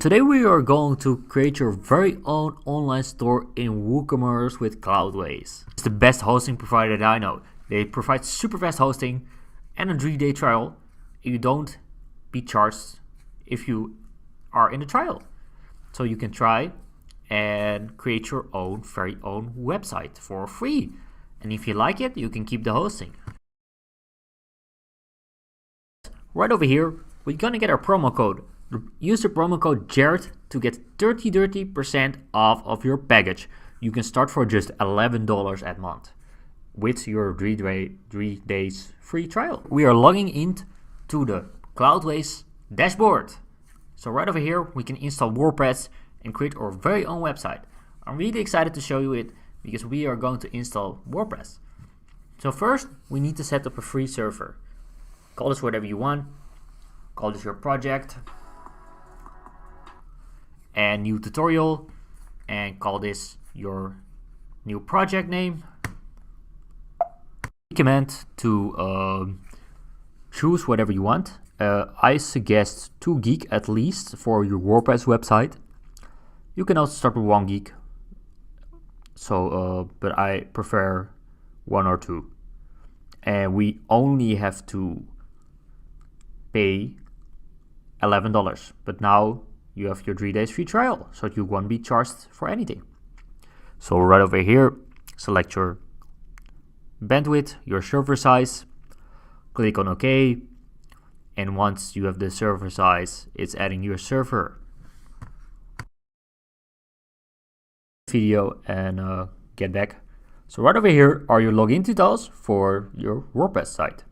Today we are going to create your very own online store in Woocommerce with Cloudways. It's the best hosting provider that I know. They provide super fast hosting and a 3-day trial. You don't be charged if you are in the trial. So you can try and create your own very own website for free. And if you like it, you can keep the hosting. Right over here, we're gonna get our promo code. Use the promo code Jared to get 30% off of your package. You can start for just $11 a month with your 3 days free trial. We are logging into the Cloudways dashboard. So right over here, we can install WordPress and create our very own website. I'm really excited to show you it because we are going to install WordPress. So first, we need to set up a free server. Call this whatever you want. Call this your project. And new tutorial, and call this your new project name. Recommend to choose whatever you want. I suggest 2 gig at least for your WordPress website. You can also start with 1 gig. So, but I prefer 1 or 2. And we only have to pay $11. But now you have your 3 days free trial, so you won't be charged for anything. So right over here, select your bandwidth, your server size, click on OK, and once you have the server size, it's adding your server video and get back. So right over here are your login details for your WordPress site.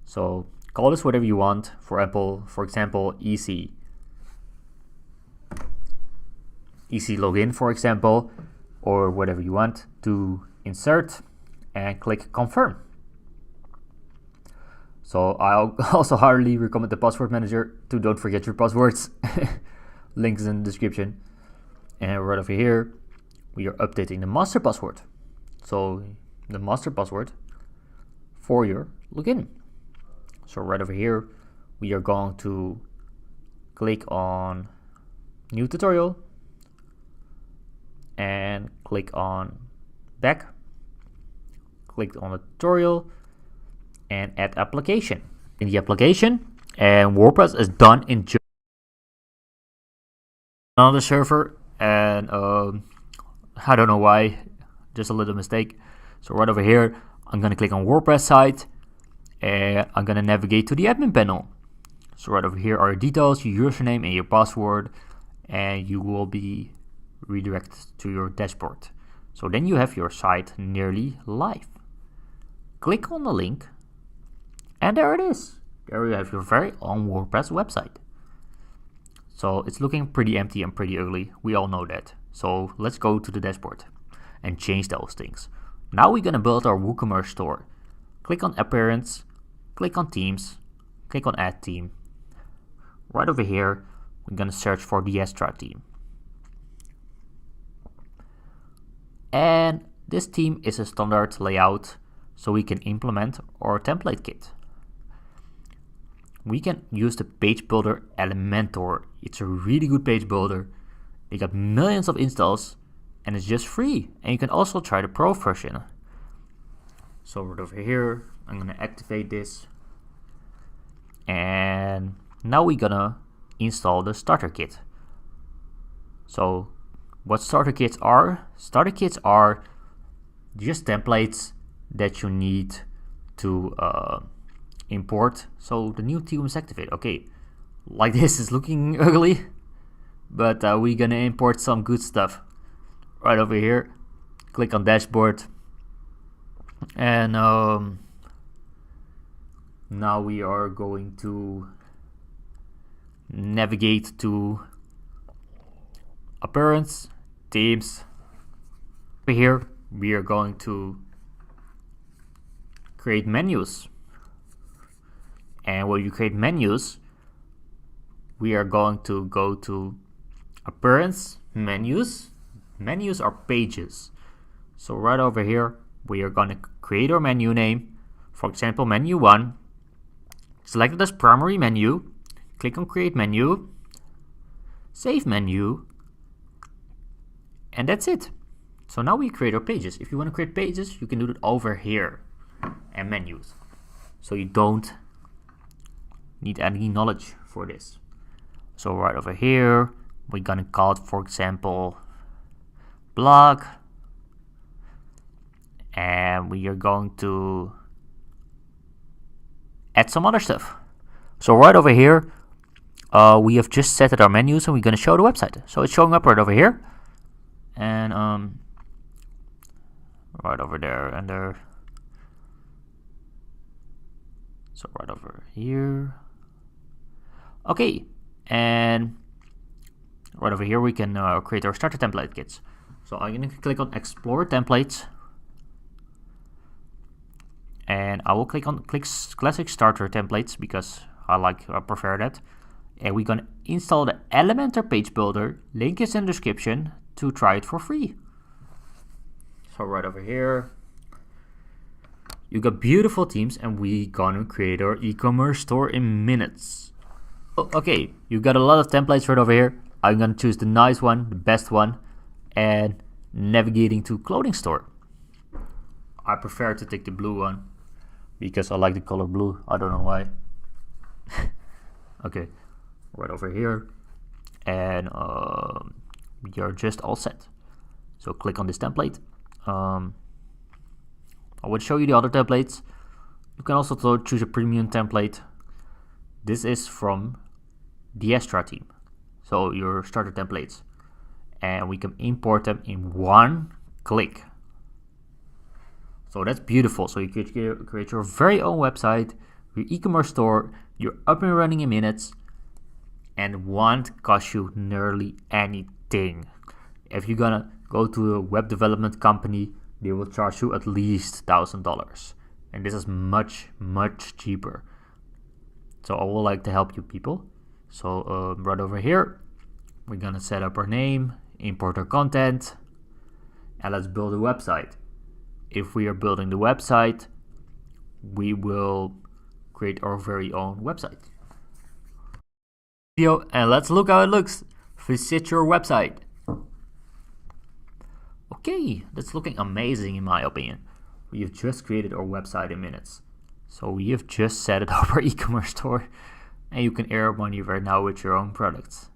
So call this whatever you want. For example, easy login, for example, or whatever you want. To insert and click confirm. So I also highly recommend the password manager to don't forget your passwords. Links in the description. And right over here, we are updating the master password. So the master password for your login. So right over here, we are going to click on new tutorial and click on back, click on the tutorial and add application. In the application, and WordPress is done in another server, and I don't know why, just a little mistake. So right over here, I'm gonna click on WordPress site and I'm gonna navigate to the admin panel. So right over here are your details, your username and your password, and you will be redirected to your dashboard. So then you have your site nearly live. Click on the link and there it is. There you have your very own WordPress website. So it's looking pretty empty and pretty ugly. We all know that. So let's go to the dashboard and change those things. Now we're gonna build our WooCommerce store. Click on appearance, click on themes, click on add theme. Right over here, we're gonna search for the Astra theme. And this theme is a standard layout, so we can implement our template kit. We can use the page builder Elementor. It's a really good page builder. They got millions of installs and it's just free. And you can also try the pro version. So right over here, I'm gonna activate this. And now we're gonna install the starter kit. So what starter kits are? Starter kits are just templates that you need to import. So the new theme is activated. Okay, like this is looking ugly, but we're gonna import some good stuff. Right over here, click on dashboard, and now we are going to navigate to appearance, themes. Over here, we are going to create menus. And when you create menus, we are going to go to appearance, menus. Menus are pages. So right over here, we are going to create our menu name. For example, menu 1. Select it as primary menu. Click on create menu. save menu, and that's it. So now we create our pages. If you want to create pages, you can do it over here and menus. So you don't need any knowledge for this. So right over here, we're gonna call it, for example, blog, and we are going to add some other stuff. So right over here, we have just set our menus, and we're gonna show the website. So it's showing up right over here, and right over there, and there. So right over here. Okay, and right over here we can create our starter template kits. So I'm going to click on Explore Templates, and I will click on Classic Starter Templates because I prefer that. And we're going to install the Elementor Page Builder. Link is in the description to try it for free. So right over here, you got beautiful themes, and we gonna create our e-commerce store in minutes. Okay, you got a lot of templates right over here. I'm gonna choose the nice one, the best one, and navigating to clothing store. I prefer to take the blue one because I like the color blue. I don't know why. Okay, right over here, and we are just all set. So click on this template. I will show you the other templates. You can also choose a premium template. This is from the Astra team. So your starter templates. And we can import them in one click. So that's beautiful. So you could create your very own website, your e-commerce store. You're up and running in minutes, and won't cost you nearly anything. If you're gonna go to a web development company, they will charge you at least $1,000, and this is much cheaper. So I would like to help you people. So right over here, we're gonna set up our name, import our content, and let's build a website. If we are building the website, we will create our very own website. And let's look how it looks. Visit your website. Okay, that's looking amazing in my opinion. We have just created our website in minutes. So we have just set it up our e-commerce store, and you can earn money right now with your own products.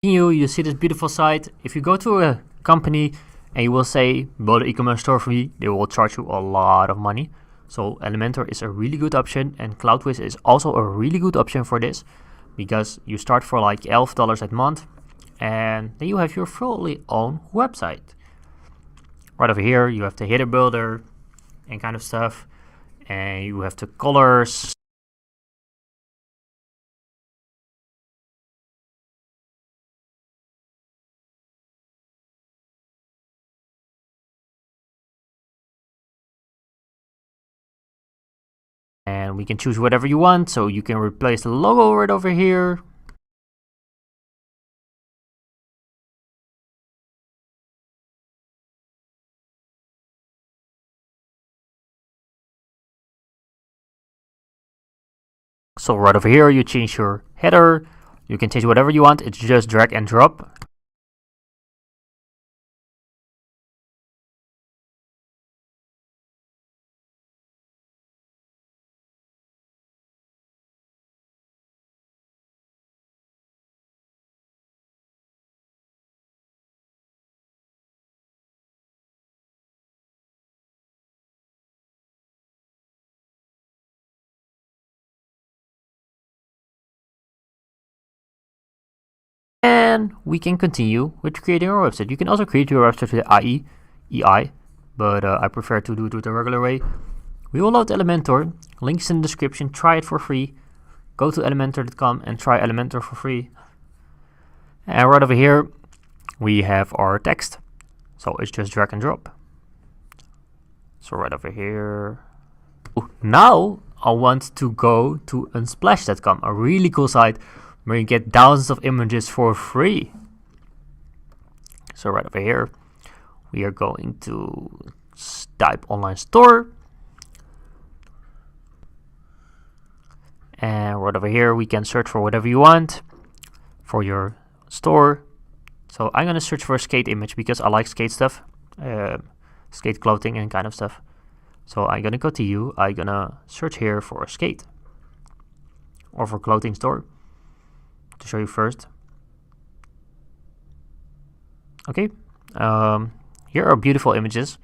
You see this beautiful site. If you go to a company and you will say, build an e-commerce store for me, they will charge you a lot of money. So Elementor is a really good option, and CloudWiz is also a really good option for this, because you start for like $11 a month, and then you have your fully own website. Right over here, you have the header builder and kind of stuff, and you have the colors. And we can choose whatever you want, so you can replace the logo right over here. So right over here, you change your header. You can change whatever you want. It's just drag and drop. And we can continue with creating our website. You can also create your website with EI, but I prefer to do it the regular way. We will load Elementor. Links in the description. Try it for free. Go to elementor.com and try Elementor for free. And right over here, we have our text. So it's just drag and drop. So right over here. Now I want to go to unsplash.com, a really cool site where you get thousands of images for free. So right over here, we are going to type online store. And right over here, we can search for whatever you want for your store. So I'm gonna search for a skate image because I like skate stuff, skate clothing and kind of stuff. So I'm gonna go to you. I'm gonna search here for a skate or for clothing store to show you first. Okay, here are beautiful images,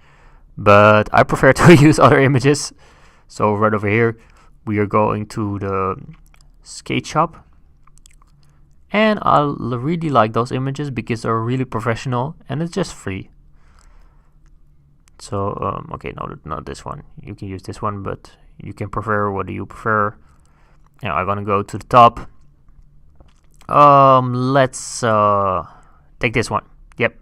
but I prefer to use other images. So right over here, we are going to the skate shop. And I really like those images because they're really professional and it's just free. So, okay, no, not this one. You can use this one, but you can prefer, what do you prefer? Now I'm gonna go to the top. Let's take this one. Yep.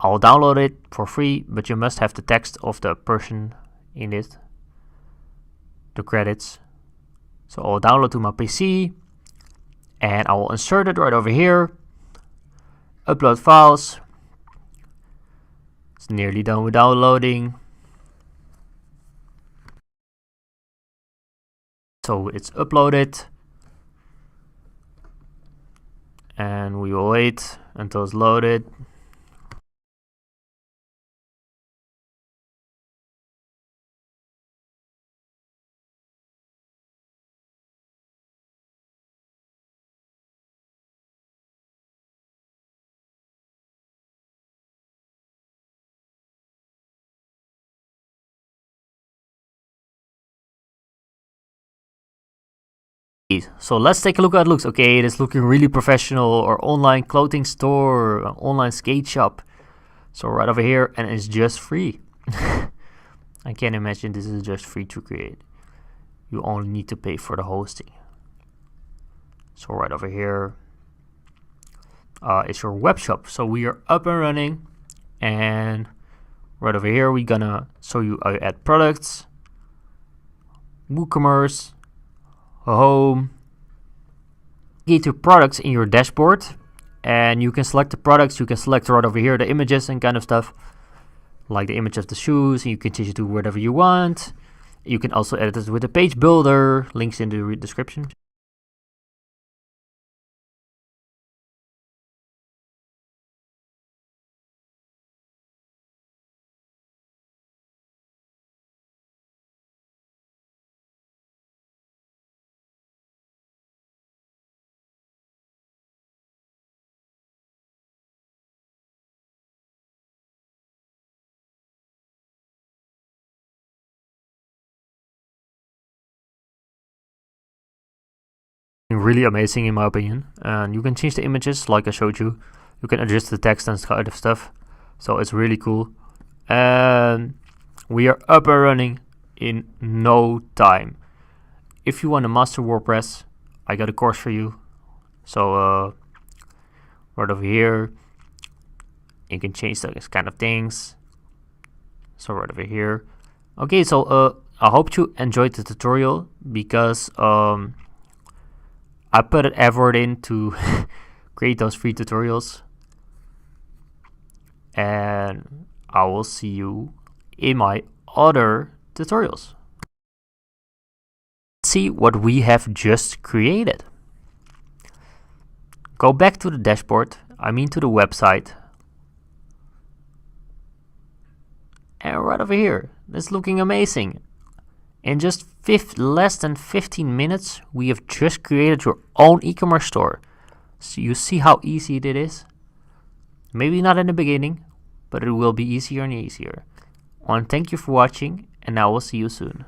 I'll download it for free, but you must have the text of the person in it, the credits. So I'll download to my PC and I will insert it right over here. Upload files. It's nearly done with downloading. So it's uploaded. And we will wait until it's loaded. So let's take a look at how it looks. Okay, it is looking really professional, or online clothing store, or online skate shop. So right over here, and it's just free. I can't imagine this is just free to create. You only need to pay for the hosting. So right over here, it's your web shop. So we are up and running, and right over here we're gonna show you how you add products, Woocommerce, home, get to products in your dashboard, and you can select the products. You can select right over here the images and kind of stuff, like the image of the shoes, and you can change it to whatever you want. You can also edit it with a page builder, links in the description. Really amazing in my opinion, and you can change the images like I showed you. You can adjust the text and kind of stuff, so it's really cool. And we are up and running in no time. If you want to master WordPress, I got a course for you. So right over here, you can change those kind of things. So right over here. Okay, so I hope you enjoyed the tutorial, because I put an effort in to create those free tutorials, and I will see you in my other tutorials. Let's see what we have just created. Go back to the dashboard, I mean to the website, and right over here, it's looking amazing. In just less than 15 minutes, we have just created your own e-commerce store. So you see how easy it is? Maybe not in the beginning, but it will be easier and easier. And thank you for watching, and I will see you soon.